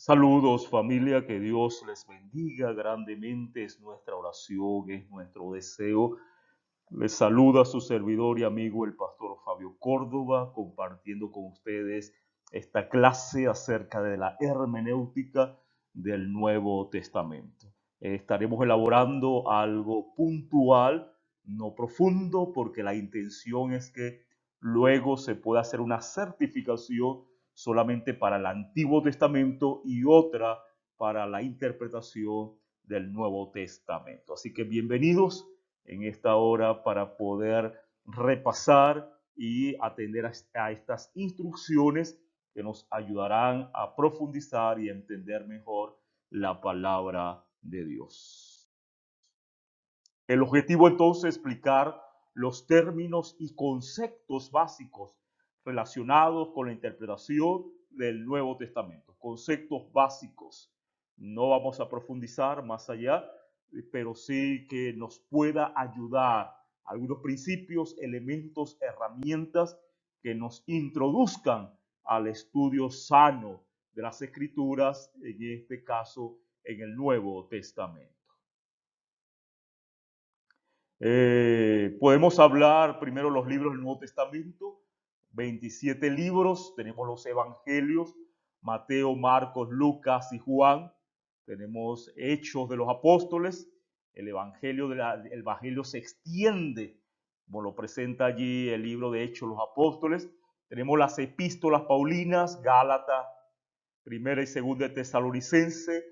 Saludos familia, que Dios les bendiga grandemente, es nuestra oración, es nuestro deseo. Les saluda su servidor y amigo el pastor Fabio Córdoba, compartiendo con ustedes esta clase acerca de la hermenéutica del Nuevo Testamento. Estaremos elaborando algo puntual, no profundo, porque la intención es que luego se pueda hacer una certificación solamente para el Antiguo Testamento y otra para la interpretación del Nuevo Testamento. Así que bienvenidos en esta hora para poder repasar y atender a estas instrucciones que nos ayudarán a profundizar y entender mejor la palabra de Dios. El objetivo entonces es explicar los términos y conceptos básicos relacionados con la interpretación del Nuevo Testamento. Conceptos básicos. No vamos a profundizar más allá, pero sí que nos pueda ayudar algunos principios, elementos, herramientas que nos introduzcan al estudio sano de las Escrituras, en este caso en el Nuevo Testamento. Podemos hablar primero los libros del Nuevo Testamento, 27 libros, tenemos los evangelios, Mateo, Marcos, Lucas y Juan, tenemos Hechos de los Apóstoles, el evangelio se extiende, como lo presenta allí el libro de Hechos de los Apóstoles, tenemos las epístolas paulinas, Gálatas, primera y segunda de Tesalonicense,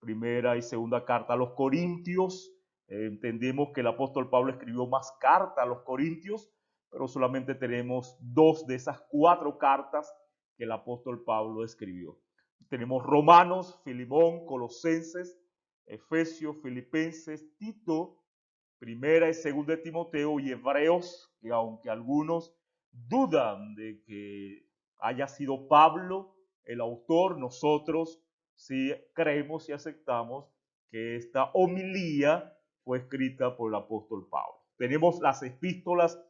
primera y segunda carta a los Corintios. Entendemos que el apóstol Pablo escribió más cartas a los Corintios, pero solamente tenemos 2 de esas 4 cartas que el apóstol Pablo escribió. Tenemos Romanos, Filemón, Colosenses, Efesios, Filipenses, Tito, primera y segunda de Timoteo y Hebreos, que aunque algunos dudan de que haya sido Pablo el autor, nosotros sí creemos y aceptamos que esta homilía fue escrita por el apóstol Pablo. Tenemos las epístolas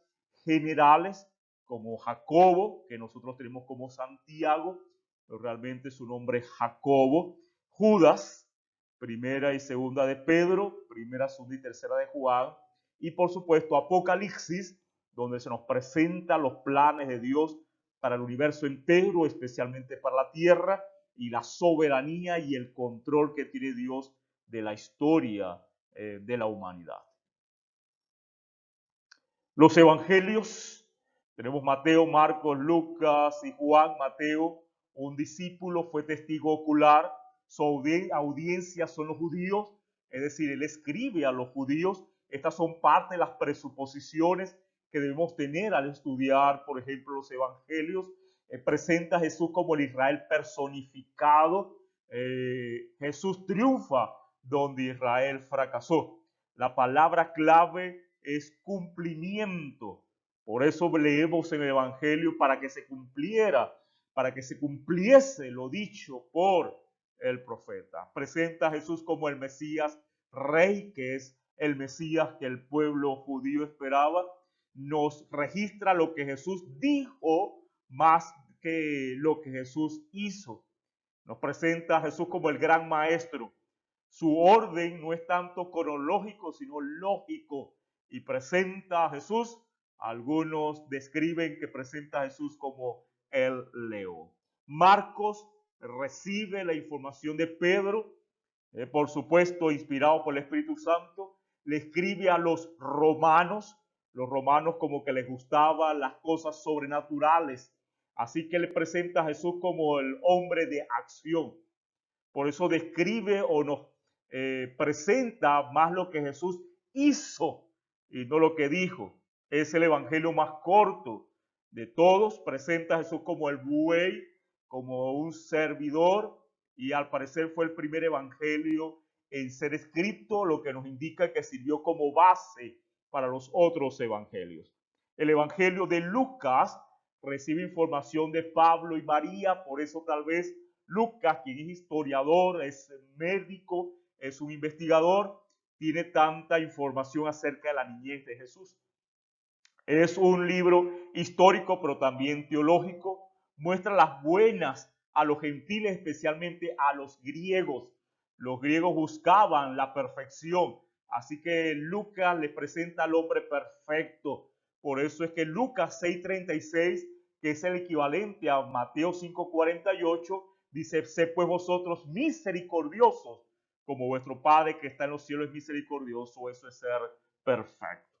generales como Jacobo, que nosotros tenemos como Santiago, pero realmente su nombre es Jacobo. Judas, primera y segunda de Pedro, primera, segunda y tercera de Juan. Y por supuesto Apocalipsis, donde se nos presentan los planes de Dios para el universo entero, especialmente para la tierra, y la soberanía y el control que tiene Dios de la historia de la humanidad. Los evangelios, tenemos Mateo, Marcos, Lucas y Juan. Mateo, un discípulo, fue testigo ocular, su audiencia son los judíos, es decir, él escribe a los judíos. Estas son parte de las presuposiciones que debemos tener al estudiar, por ejemplo, los evangelios. Presenta a Jesús como el Israel personificado. Jesús triunfa donde Israel fracasó. La palabra clave es cumplimiento. Por eso leemos en el Evangelio para que se cumpliera, para que se cumpliese lo dicho por el profeta. Presenta a Jesús como el Mesías Rey, que es el Mesías que el pueblo judío esperaba. Nos registra lo que Jesús dijo más que lo que Jesús hizo. Nos presenta a Jesús como el gran maestro. Su orden no es tanto cronológico, sino lógico. Y presenta a Jesús, algunos describen que presenta a Jesús como el león. Marcos recibe la información de Pedro, por supuesto inspirado por el Espíritu Santo, le escribe a los romanos como que les gustaban las cosas sobrenaturales, así que le presenta a Jesús como el hombre de acción. Por eso describe o nos presenta más lo que Jesús hizo y no lo que dijo. Es el evangelio más corto de todos. Presenta a Jesús como el buey, como un servidor, y al parecer fue el primer evangelio en ser escrito, lo que nos indica que sirvió como base para los otros evangelios. El evangelio de Lucas recibe información de Pablo y María, por eso tal vez Lucas, quien es historiador, es médico, es un investigador, tiene tanta información acerca de la niñez de Jesús. Es un libro histórico, pero también teológico. Muestra las buenas a los gentiles, especialmente a los griegos. Los griegos buscaban la perfección, así que Lucas le presenta al hombre perfecto. Por eso es que Lucas 6:36, que es el equivalente a Mateo 5:48, dice: sé pues vosotros misericordiosos, como vuestro Padre que está en los cielos es misericordioso. Eso es ser perfecto.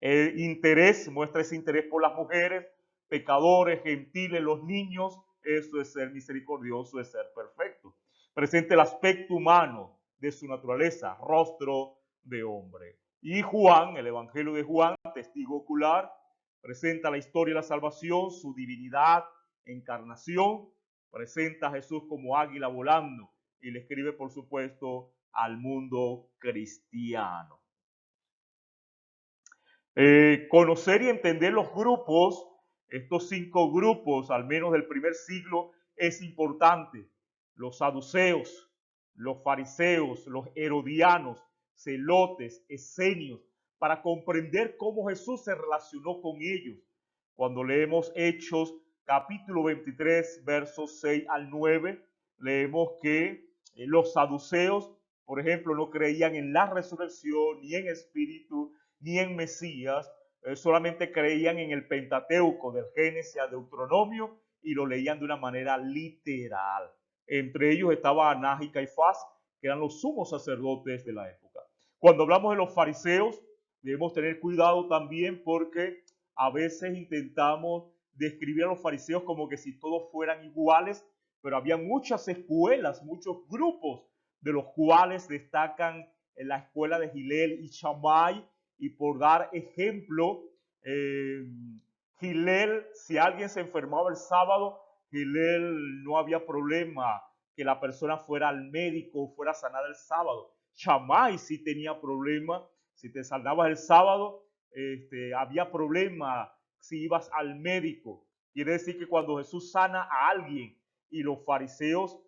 El interés, muestra ese interés por las mujeres, pecadores, gentiles, los niños. Eso es ser misericordioso, es ser perfecto. Presenta el aspecto humano de su naturaleza, rostro de hombre. Y Juan, el Evangelio de Juan, testigo ocular, presenta la historia de la salvación, su divinidad, encarnación, presenta a Jesús como águila volando y le escribe, por supuesto, al mundo cristiano. Conocer y entender los grupos, estos 5 grupos, al menos del primer siglo, es importante. Los saduceos, los fariseos, los herodianos, celotes, esenios, para comprender cómo Jesús se relacionó con ellos. Cuando leemos Hechos capítulo 23, versos 6 al 9, leemos que los saduceos, por ejemplo, no creían en la resurrección, ni en espíritu, ni en Mesías, solamente creían en el Pentateuco, del Génesis a Deuteronomio, y lo leían de una manera literal. Entre ellos estaba Anás y Caifás, que eran los sumos sacerdotes de la época. Cuando hablamos de los fariseos, debemos tener cuidado también, porque a veces intentamos describir a los fariseos como que si todos fueran iguales, pero había muchas escuelas, muchos grupos, de los cuales destacan en la escuela de Hillel y Shammai. Y por dar ejemplo, Hillel, si alguien se enfermaba el sábado, Hillel no había problema que la persona fuera al médico o fuera sanada el sábado. Shammai sí tenía problema. Si te sanabas el sábado, había problema si ibas al médico. Quiere decir que cuando Jesús sana a alguien y los fariseos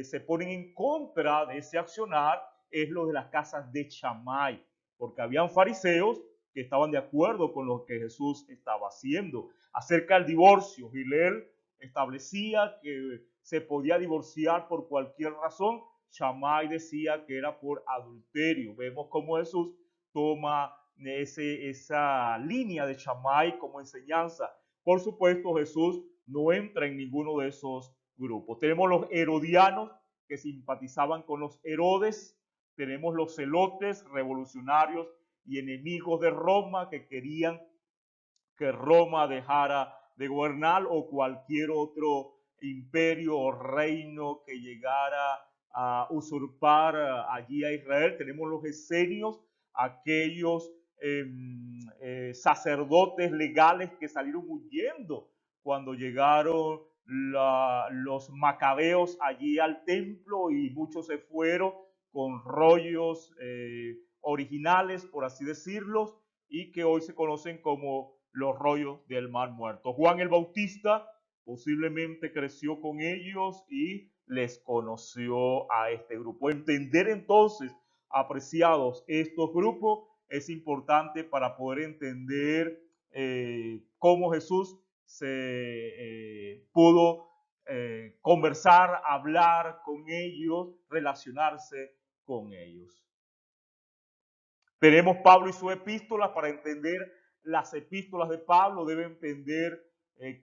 se ponen en contra de ese accionar, es lo de las casas de Shammai, porque habían fariseos que estaban de acuerdo con lo que Jesús estaba haciendo. Acerca del divorcio, Hillel establecía que se podía divorciar por cualquier razón. Shammai decía que era por adulterio. Vemos cómo Jesús toma esa línea de Shammai como enseñanza. Por supuesto, Jesús no entra en ninguno de esos grupos. Tenemos los herodianos, que simpatizaban con los Herodes. Tenemos los celotes, revolucionarios y enemigos de Roma, que querían que Roma dejara de gobernar, o cualquier otro imperio o reino que llegara a usurpar allí a Israel. Tenemos los esenios, aquellos sacerdotes legales que salieron huyendo cuando llegaron los macabeos allí al templo, y muchos se fueron con rollos originales, por así decirlos, y que hoy se conocen como los rollos del Mar Muerto. Juan el Bautista posiblemente creció con ellos y les conoció a este grupo. Entender entonces, apreciados, estos grupos es importante para poder entender cómo Jesús se pudo conversar, hablar con ellos, relacionarse con ellos. Tenemos Pablo y sus epístolas. Para entender las epístolas de Pablo, debe entender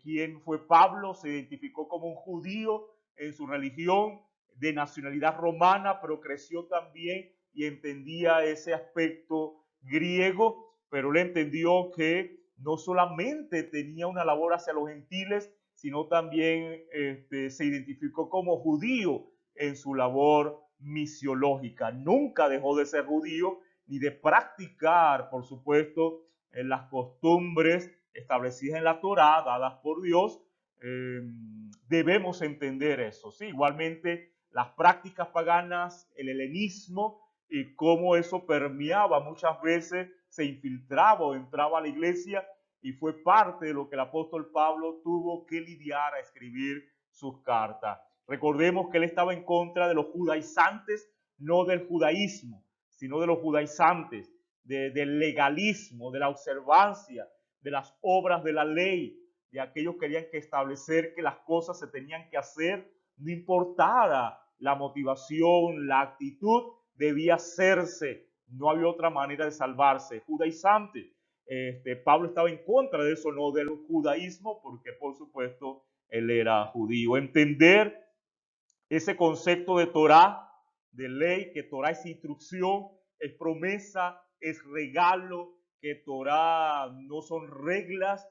quién fue Pablo. Se identificó como un judío en su religión, de nacionalidad romana, pero creció también y entendía ese aspecto griego, pero él entendió que no solamente tenía una labor hacia los gentiles, sino también se identificó como judío en su labor misiológica. Nunca dejó de ser judío, ni de practicar, por supuesto, las costumbres establecidas en la Torá, dadas por Dios. Debemos entender eso, ¿sí? Igualmente, las prácticas paganas, el helenismo, y cómo eso permeaba muchas veces, se infiltraba o entraba a la iglesia, y fue parte de lo que el apóstol Pablo tuvo que lidiar a escribir sus cartas. Recordemos que él estaba en contra de los judaizantes, no del judaísmo, sino de los judaizantes, del legalismo, de la observancia, de las obras de la ley, de aquellos que querían que establecer que las cosas se tenían que hacer no importara la motivación, la actitud, debía hacerse. No había otra manera de salvarse. Judaizante. Pablo estaba en contra de eso, no del judaísmo, porque por supuesto él era judío. Entender ese concepto de Torá, de ley, que Torá es instrucción, es promesa, es regalo, que Torá no son reglas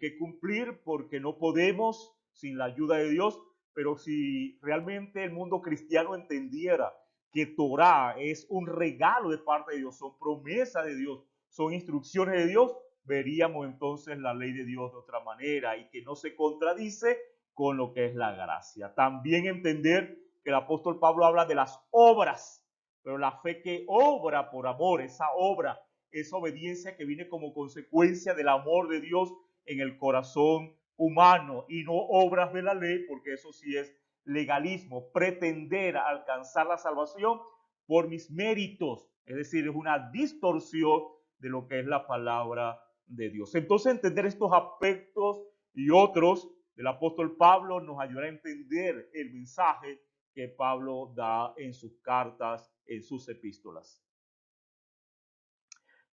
que cumplir porque no podemos sin la ayuda de Dios, pero si realmente el mundo cristiano entendiera que Torá es un regalo de parte de Dios, son promesas de Dios, son instrucciones de Dios, veríamos entonces la ley de Dios de otra manera y que no se contradice con lo que es la gracia. También entender que el apóstol Pablo habla de las obras, pero la fe que obra por amor, esa obra, esa obediencia que viene como consecuencia del amor de Dios en el corazón humano y no obras de la ley, porque eso sí es legalismo, pretender alcanzar la salvación por mis méritos, es decir, es una distorsión de lo que es la palabra de Dios. Entonces, entender estos aspectos y otros del apóstol Pablo nos ayudará a entender el mensaje que Pablo da en sus cartas, en sus epístolas.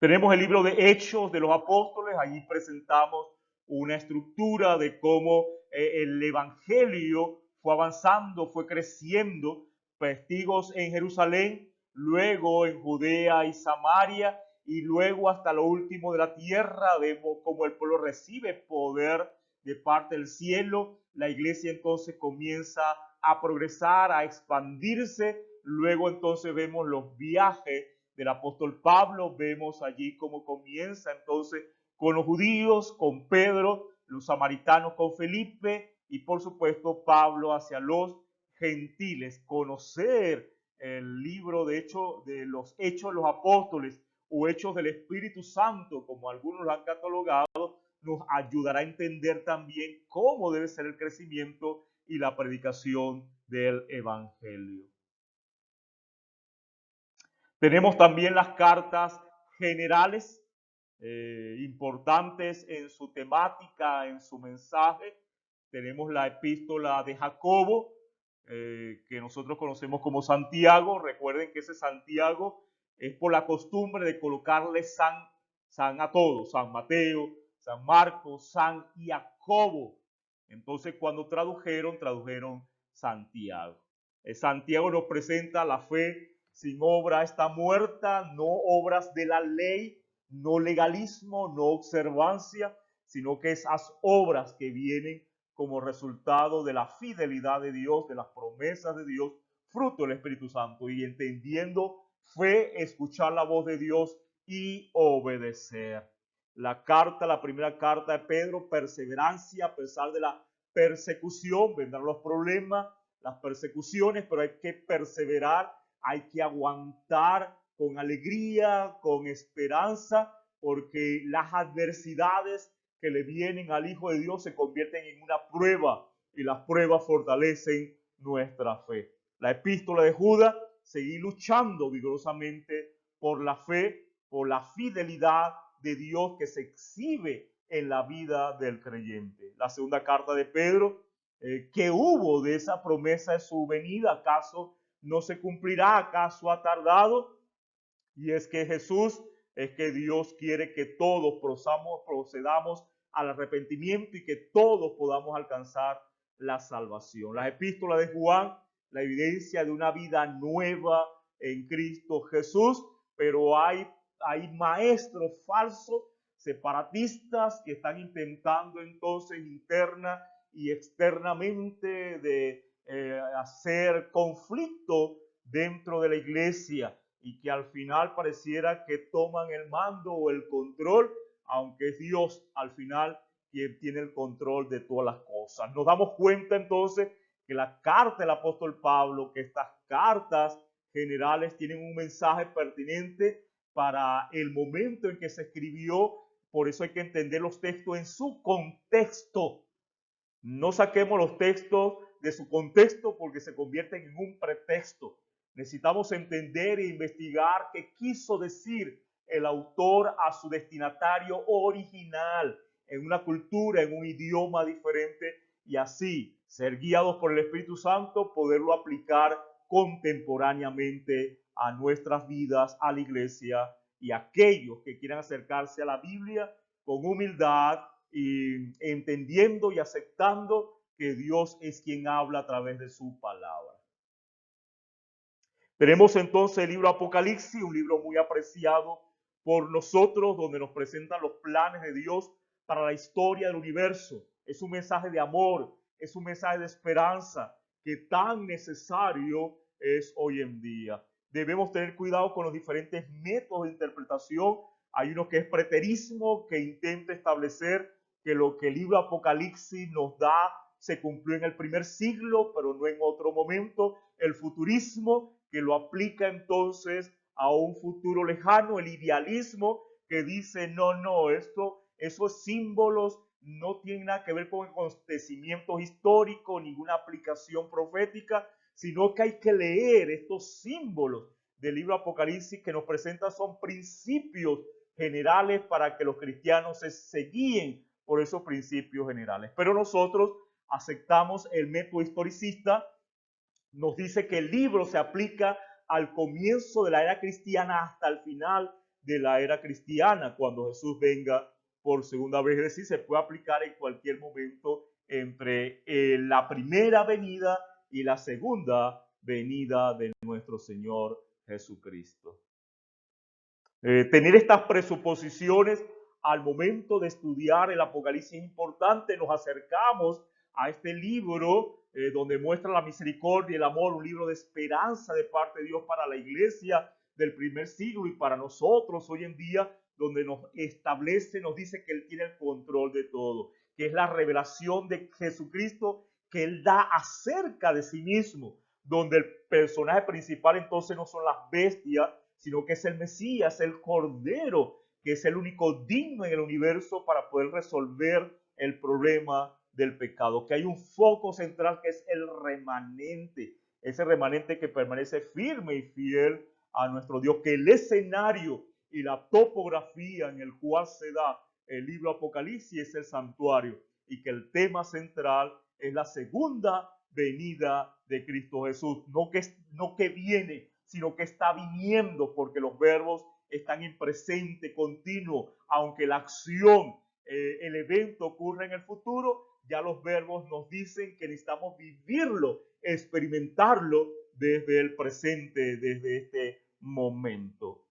Tenemos el libro de Hechos de los Apóstoles, allí presentamos una estructura de cómo el evangelio fue avanzando, fue creciendo, testigos en Jerusalén, luego en Judea y Samaria, y luego hasta lo último de la tierra. Vemos cómo el pueblo recibe poder de parte del cielo. La iglesia entonces comienza a progresar, a expandirse. Luego entonces vemos los viajes del apóstol Pablo, vemos allí cómo comienza entonces con los judíos, con Pedro, los samaritanos con Felipe y por supuesto Pablo hacia los gentiles. Conocer el libro de los Hechos de los Apóstoles o Hechos del Espíritu Santo, como algunos lo han catalogado, nos ayudará a entender también cómo debe ser el crecimiento y la predicación del evangelio. Tenemos también las cartas generales, importantes en su temática, en su mensaje. Tenemos la epístola de Jacobo, que nosotros conocemos como Santiago. Recuerden que ese Santiago es por la costumbre de colocarle San a todos, San Mateo, San Marcos, San Jacobo. Entonces cuando tradujeron Santiago. Santiago nos presenta la fe sin obra está muerta, no obras de la ley, no legalismo, no observancia, sino que esas obras que vienen como resultado de la fidelidad de Dios, de las promesas de Dios, fruto del Espíritu Santo. Y entendiendo fe, escuchar la voz de Dios y obedecer. La primera carta de Pedro, perseverancia a pesar de la persecución, vendrán los problemas, las persecuciones, pero hay que perseverar, hay que aguantar con alegría, con esperanza, porque las adversidades que le vienen al Hijo de Dios se convierten en una prueba y las pruebas fortalecen nuestra fe. La epístola de Judas, seguir luchando vigorosamente por la fe, por la fidelidad de Dios que se exhibe en la vida del creyente. La segunda carta de Pedro, ¿qué hubo de esa promesa de su venida? ¿Acaso no se cumplirá? ¿Acaso ha tardado? Y es que Dios quiere que todos procedamos al arrepentimiento y que todos podamos alcanzar la salvación. Las epístolas de Juan, la evidencia de una vida nueva en Cristo Jesús, pero hay maestros falsos, separatistas que están intentando entonces interna y externamente de hacer conflicto dentro de la iglesia y que al final pareciera que toman el mando o el control, aunque es Dios al final quien tiene el control de todas las cosas. Nos damos cuenta entonces que la carta del apóstol Pablo, que estas cartas generales tienen un mensaje pertinente para el momento en que se escribió. Por eso hay que entender los textos en su contexto. No saquemos los textos de su contexto porque se convierten en un pretexto. Necesitamos entender e investigar qué quiso decir el autor a su destinatario original en una cultura, en un idioma diferente y así ser guiados por el Espíritu Santo, poderlo aplicar contemporáneamente a nuestras vidas, a la iglesia y a aquellos que quieran acercarse a la Biblia con humildad y entendiendo y aceptando que Dios es quien habla a través de su palabra. Tenemos entonces el libro Apocalipsis, un libro muy apreciado por nosotros, donde nos presentan los planes de Dios para la historia del universo. Es un mensaje de amor, es un mensaje de esperanza que tan necesario es hoy en día. Debemos tener cuidado con los diferentes métodos de interpretación. Hay uno que es preterismo, que intenta establecer que lo que el libro Apocalipsis nos da se cumplió en el primer siglo, pero no en otro momento. El futurismo, que lo aplica entonces a un futuro lejano. El idealismo, que dice, no, esos símbolos no tienen nada que ver con acontecimientos históricos, ninguna aplicación profética, sino que hay que leer estos símbolos del libro Apocalipsis que nos presenta son principios generales para que los cristianos se guíen por esos principios generales. Pero nosotros aceptamos el método historicista. Nos dice que el libro se aplica al comienzo de la era cristiana hasta el final de la era cristiana, cuando Jesús venga por segunda vez. Es decir, se puede aplicar en cualquier momento entre la primera venida y la segunda venida de nuestro Señor Jesucristo. Tener estas presuposiciones al momento de estudiar el Apocalipsis es importante. Nos acercamos a este libro donde muestra la misericordia y el amor, un libro de esperanza de parte de Dios para la iglesia del primer siglo y para nosotros hoy en día, donde nos establece, nos dice que Él tiene el control de todo, que es la revelación de Jesucristo que Él da acerca de sí mismo, donde el personaje principal entonces no son las bestias, sino que es el Mesías, el Cordero, que es el único digno en el universo para poder resolver el problema del pecado, que hay un foco central que es el remanente, ese remanente que permanece firme y fiel a nuestro Dios, que el escenario y la topografía en el cual se da el libro Apocalipsis es el santuario y que el tema central es la segunda venida de Cristo Jesús, no que viene, sino que está viniendo, porque los verbos están en presente continuo, aunque la acción, el evento ocurre en el futuro, ya los verbos nos dicen que necesitamos vivirlo, experimentarlo desde el presente, desde este momento.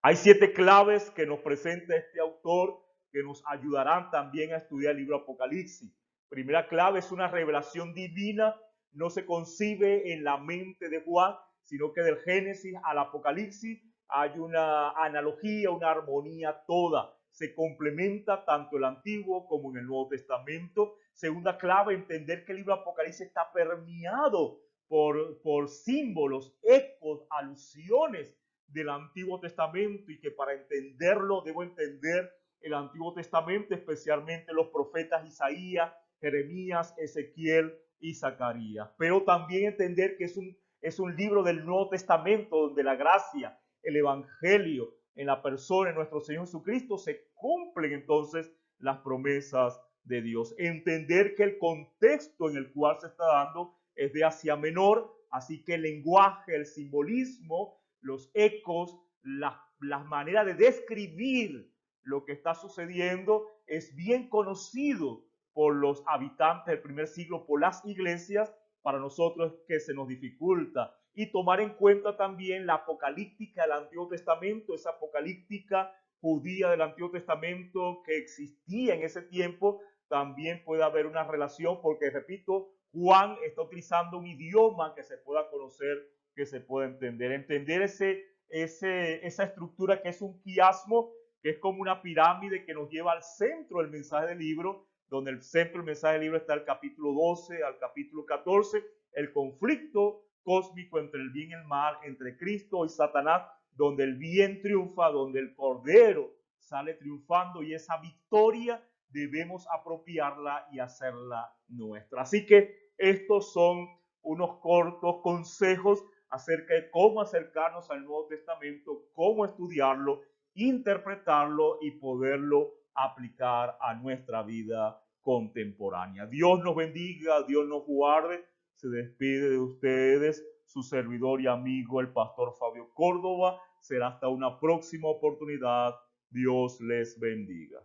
Hay 7 claves que nos presenta este autor que nos ayudarán también a estudiar el libro Apocalipsis. Primera clave es una revelación divina, no se concibe en la mente de Juan, sino que del Génesis al Apocalipsis hay una analogía, una armonía toda. Se complementa tanto el Antiguo como en el Nuevo Testamento. Segunda clave, entender que el libro Apocalipsis está permeado por símbolos, ecos, alusiones del Antiguo Testamento y que para entenderlo debo entender el Antiguo Testamento, especialmente los profetas Isaías, Jeremías, Ezequiel y Zacarías. Pero también entender que es un libro del Nuevo Testamento donde la gracia, el Evangelio en la persona de nuestro Señor Jesucristo se cumplen entonces las promesas de Dios. Entender que el contexto en el cual se está dando es de Asia Menor, así que el lenguaje, el simbolismo, los ecos, las maneras de describir lo que está sucediendo es bien conocido por los habitantes del primer siglo, por las iglesias. Para nosotros es que se nos dificulta. Y tomar en cuenta también la apocalíptica del Antiguo Testamento, esa apocalíptica judía del Antiguo Testamento que existía en ese tiempo, también puede haber una relación porque, repito, Juan está utilizando un idioma que se pueda conocer, que se pueda entender. Entender esa estructura que es un quiasmo, que es como una pirámide que nos lleva al centro del mensaje del libro, donde el centro del mensaje del libro está el capítulo 12 al capítulo 14, el conflicto cósmico entre el bien y el mal, entre Cristo y Satanás, donde el bien triunfa, donde el Cordero sale triunfando y esa victoria debemos apropiarla y hacerla nuestra. Así que estos son unos cortos consejos acerca de cómo acercarnos al Nuevo Testamento, cómo estudiarlo, interpretarlo y poderlo aplicar a nuestra vida contemporánea. Dios nos bendiga, Dios nos guarde. Se despide de ustedes su servidor y amigo, el pastor Fabio Córdoba. Será hasta una próxima oportunidad. Dios les bendiga.